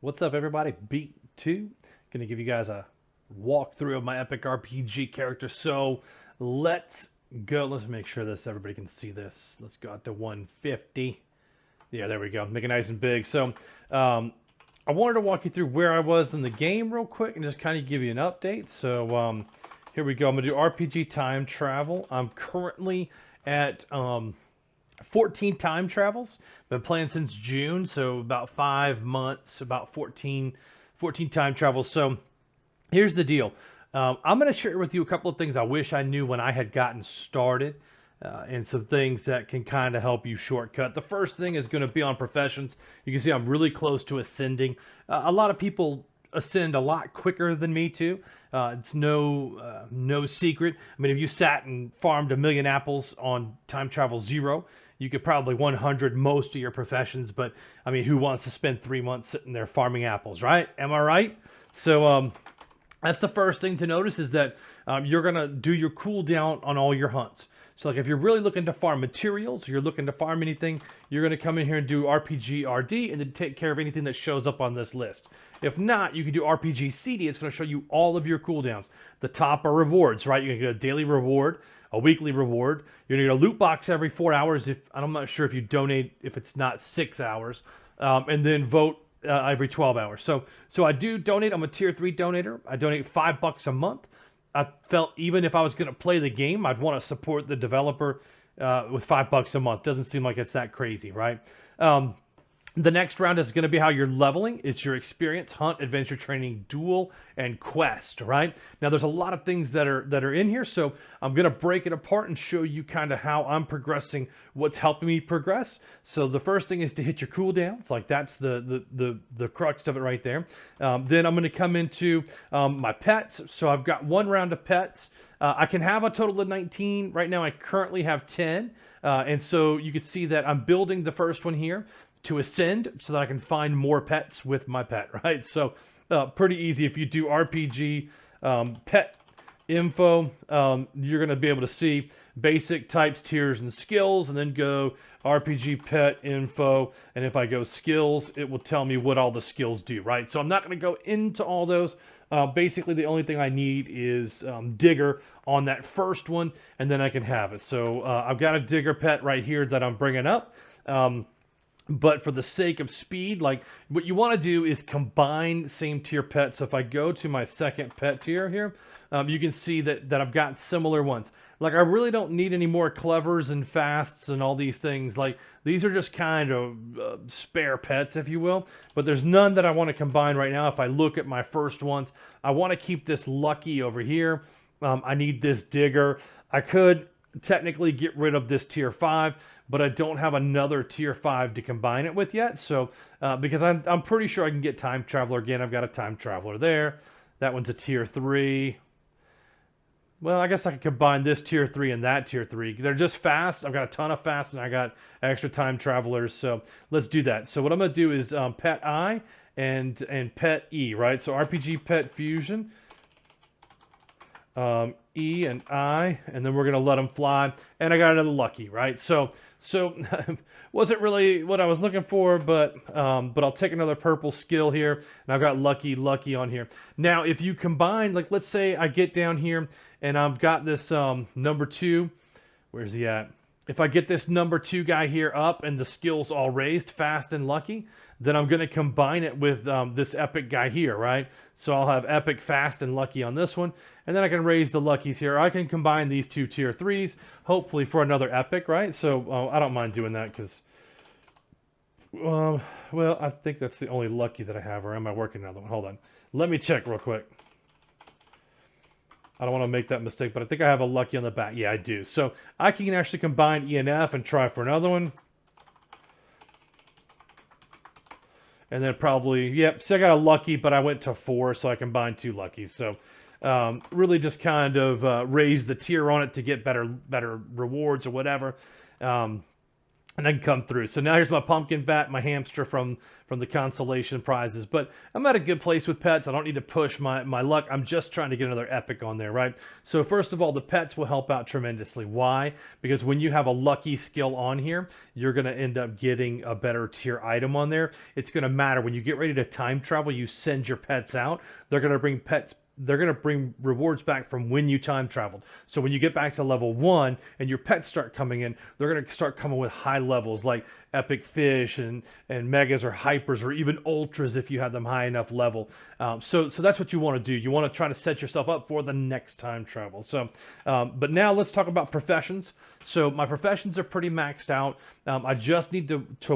What's up, everybody? Beat 2. Gonna give you guys a walkthrough of my epic RPG character. So let's go. Let's make sure everybody can see this. Let's go out to 150. Yeah, there we go. Make it nice and big. So I wanted to walk you through where I was in the game real quick and just kind of give you an update. So here we go. I'm gonna do RPG time travel. I'm currently at 14 time travels. Been playing since June, so about 5 months, about 14 time travels. So here's the deal. I'm going to share with you a couple of things I wish I knew when I had gotten started, and some things that can kind of help you shortcut. The first thing is going to be on professions. You can see I'm really close to ascending. A lot of people ascend a lot quicker than me too. It's no secret. I mean, if you sat and farmed a million apples on time travel 0, you could probably 100 most of your professions. But I mean, who wants to spend 3 months sitting there farming apples, right? Am I right? So that's the first thing to notice, is that you're gonna do your cooldown on all your hunts. So like if you're really looking to farm materials, or you're looking to farm anything, you're gonna come in here and do RPG RD and then take care of anything that shows up on this list. If not, you can do RPG CD. It's gonna show you all of your cooldowns. The top are rewards, right? You're gonna get a daily reward, a weekly reward. You're gonna get a loot box every 4 hours. If I'm not sure if you donate, if it's not 6 hours, and then vote every 12 hours. So I do donate. I'm a tier 3 donator. I donate $5 a month. I felt even if I was going to play the game, I'd want to support the developer with $5 a month. Doesn't seem like it's that crazy, right? The next round is going to be how you're leveling. It's your experience, hunt, adventure training, duel, and quest, right? Now, there's a lot of things that are in here, so I'm going to break it apart and show you kind of how I'm progressing, what's helping me progress. So the first thing is to hit your cooldowns. Like that's the crux of it right there. Then I'm going to come into my pets. So I've got 1 round of pets. I can have a total of 19. Right now, I currently have 10. And so you can see that I'm building the first one here to ascend so that I can find more pets with my pet, right? So pretty easy. If you do RPG pet info, you're going to be able to see basic, types, tiers, and skills, and then go RPG pet info. And if I go skills, it will tell me what all the skills do, right? So I'm not going to go into all those. Basically, the only thing I need is Digger on that first one, and then I can have it. So I've got a Digger pet right here that I'm bringing up. But for the sake of speed, like what you want to do is combine same tier pets. So if I go to my second pet tier here, you can see that I've got similar ones. Like I really don't need any more clevers and fasts and all these things. Like these are just kind of spare pets, if you will. But there's none that I want to combine right now. If I look at my first ones, I want to keep this Lucky over here. I need this Digger. I could technically get rid of this tier 5, but I don't have another tier 5 to combine it with yet. So because I'm pretty sure I can get Time Traveler again. I've got a Time Traveler there. That one's a tier 3. Well, I guess I could combine this tier 3 and that tier 3. They're just fast. I've got a ton of fast, and I got extra Time Travelers. So let's do that. So what I'm going to do is Pet I and Pet E, right? So RPG Pet Fusion. E and I, and then we're gonna let them fly. And I got another Lucky, right? So wasn't really what I was looking for, but I'll take another purple skill here, and I've got Lucky on here. Now, if you combine, like let's say I get down here and I've got this number 2. Where's he at? If I get this number 2 guy here up and the skills all raised, fast and lucky, then I'm going to combine it with this epic guy here, right? So I'll have epic, fast, and lucky on this one. And then I can raise the luckies here. I can combine these 2 tier 3s, hopefully for another epic, right? So I don't mind doing that because, well, I think that's the only lucky that I have. Or am I working another one? Hold on. Let me check real quick. I don't want to make that mistake, but I think I have a Lucky on the back. Yeah, I do. So I can actually combine E and F and try for another one. And then probably, yep, so I got a Lucky, but I went to 4, so I combined 2 Luckies. So really just kind of raise the tier on it to get better rewards or whatever. and I can come through. So now here's my pumpkin bat, my hamster from the consolation prizes. But I'm at a good place with pets. I don't need to push my luck. I'm just trying to get another epic on there, right? So first of all, the pets will help out tremendously. Why? Because when you have a lucky skill on here, you're going to end up getting a better tier item on there. It's going to matter. When you get ready to time travel, you send your pets out. They're going to bring pets. They're going to bring rewards back from when you time traveled. So when you get back to level 1 and your pets start coming in, they're going to start coming with high levels like epic fish and megas or hypers or even ultras if you have them high enough level. So that's what you want to do. You want to try to set yourself up for the next time travel. So, but now let's talk about professions. So my professions are pretty maxed out. I just need to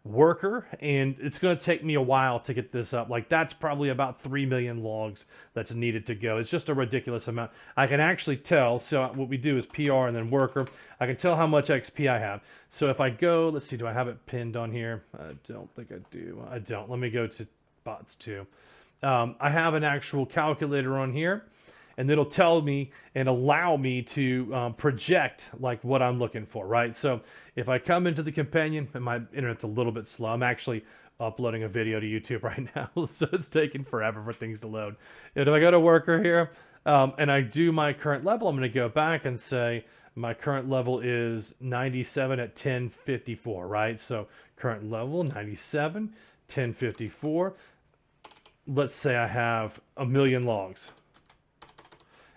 worker, and it's going to take me a while to get this up. Like, that's probably about 3 million logs that's needed to go. It's just a ridiculous amount. I can actually tell. So what we do is PR and then worker. I can tell how much XP I have. So if I go, let's see, do I have it pinned on here? I don't think I do. I don't. Let me go to bots 2. I have an actual calculator on here, and it'll tell me and allow me to project like what I'm looking for, right? So if I come into the companion, and my internet's a little bit slow, I'm actually uploading a video to YouTube right now, so it's taking forever for things to load. And if I go to worker here, and I do my current level, I'm gonna go back and say my current level is 97 at 1054, right? So current level, 97, 1054. Let's say I have 1 million logs.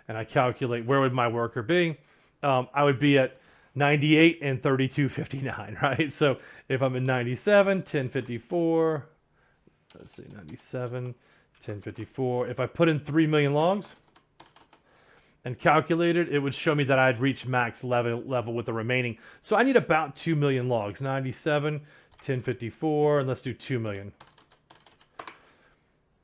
And I calculate where would my worker be. I would be at 98 and 3259, right? So if I'm in 97, 1054, let's see, 97, 1054. If I put in 3 million logs and calculate it, it would show me that I'd reached max level with the remaining. So I need about 2 million logs, 97, 1054, and let's do 2 million.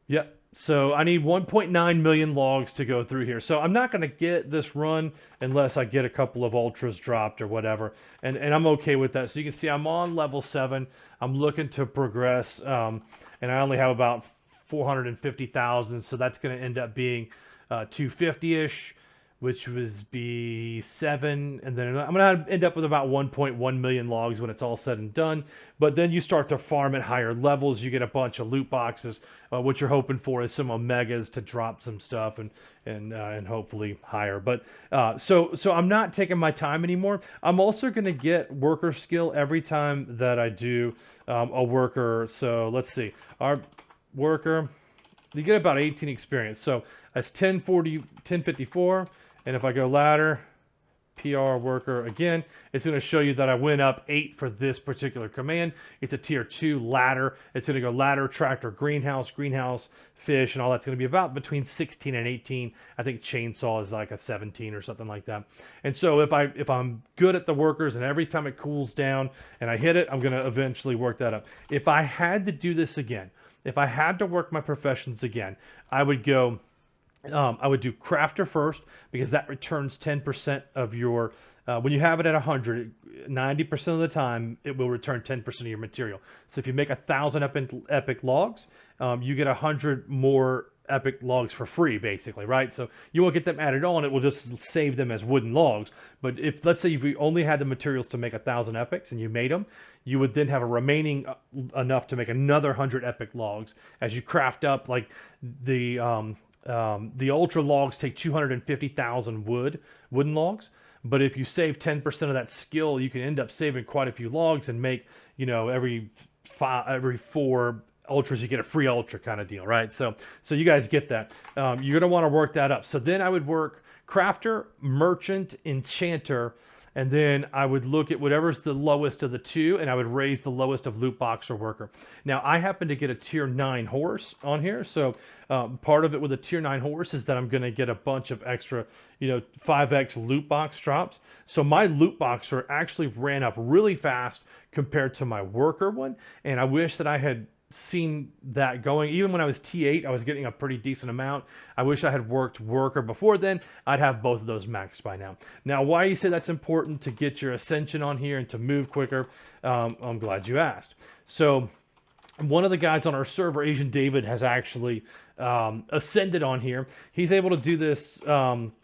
Yep. So I need 1.9 million logs to go through here. So I'm not going to get this run unless I get a couple of ultras dropped or whatever. And I'm okay with that. So you can see I'm on level 7. I'm looking to progress. And I only have about 450,000. So that's going to end up being 250-ish, which would be 7. And then I'm going to end up with about 1.1 million logs when it's all said and done. But then you start to farm at higher levels. You get a bunch of loot boxes. What you're hoping for is some omegas to drop some stuff and hopefully higher. But so I'm not taking my time anymore. I'm also going to get worker skill every time that I do a worker. So let's see. Our worker, you get about 18 experience. So that's 1054. And if I go ladder, PR worker again, it's going to show you that I went up 8 for this particular command. It's a tier 2 ladder. It's going to go ladder, tractor, greenhouse, fish, and all that's going to be about between 16 and 18. I think chainsaw is like a 17 or something like that. And so if I'm good at the workers and every time it cools down and I hit it, I'm going to eventually work that up. If I had to do this again, if I had to work my professions again, I would go... I would do crafter first because that returns 10% of your, when you have it at 100, 90% of the time, it will return 10% of your material. So if you make 1,000 epic logs, you get 100 more epic logs for free, basically, right? So you won't get them added on. It will just save them as wooden logs. But if, let's say, if you only had the materials to make 1,000 epics and you made them, you would then have a remaining enough to make another 100 epic logs as you craft up like the ultra logs take 250,000 wooden logs, but if you save 10% of that skill, you can end up saving quite a few logs and make, you know, every 4 ultras you get a free ultra kind of deal, right? So you guys get that. You're gonna want to work that up. So then I would work crafter, merchant, enchanter, and then I would look at whatever's the lowest of the 2, and I would raise the lowest of loot box or worker. Now, I happen to get a tier 9 horse on here, so part of it with a tier 9 horse is that I'm going to get a bunch of extra, 5x loot box drops. So my loot boxer actually ran up really fast compared to my worker one, and I wish that I had seen that going. Even when I was T8, I was getting a pretty decent amount. I wish I had worked worker before then. I'd have both of those maxed by now. Now, why you say that's important to get your ascension on here and to move quicker, I'm glad you asked. So one of the guys on our server, Asian David, has actually ascended on here. He's able to do this.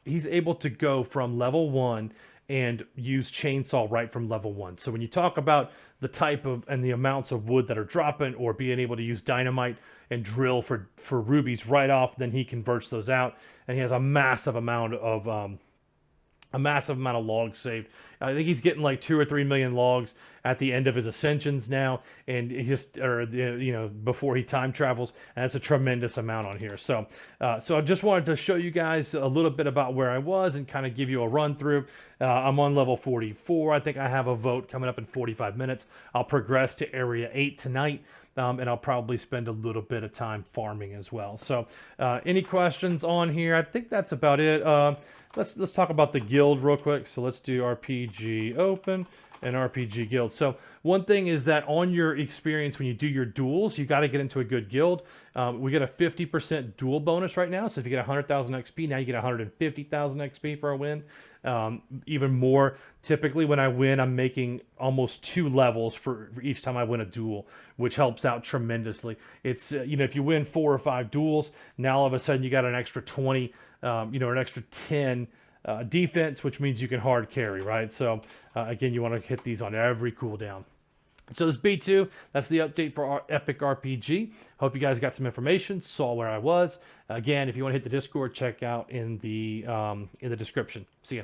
He's able to go from level 1 and use chainsaw right from level 1. So when you talk about the type of and the amounts of wood that are dropping, or being able to use dynamite and drill for rubies right off, then he converts those out, and he has a massive amount of logs saved. I think he's getting like 2 or 3 million logs at the end of his ascensions now, and he just, before he time travels, and that's a tremendous amount on here. So I just wanted to show you guys a little bit about where I was and kind of give you a run through. I'm on level 44. I think I have a vote coming up in 45 minutes. I'll progress to area 8 tonight. And I'll probably spend a little bit of time farming as well. So any questions on here? I think that's about it. Let's talk about the guild real quick. So let's do RPG open and RPG guild. So one thing is that on your experience, when you do your duels, you got to get into a good guild. We get a 50% duel bonus right now. So if you get 100,000 XP, now you get 150,000 XP for a win. Even more, typically when I win, I'm making almost 2 levels for each time I win a duel, which helps out tremendously. It's, if you win 4 or 5 duels, now all of a sudden you got an extra 20, an extra 10 defense, which means you can hard carry, right? So again, you want to hit these on every cooldown. So this B2, that's the update for our Epic RPG. Hope you guys got some information, saw where I was. Again, if you want to hit the Discord, check out in the description. See ya.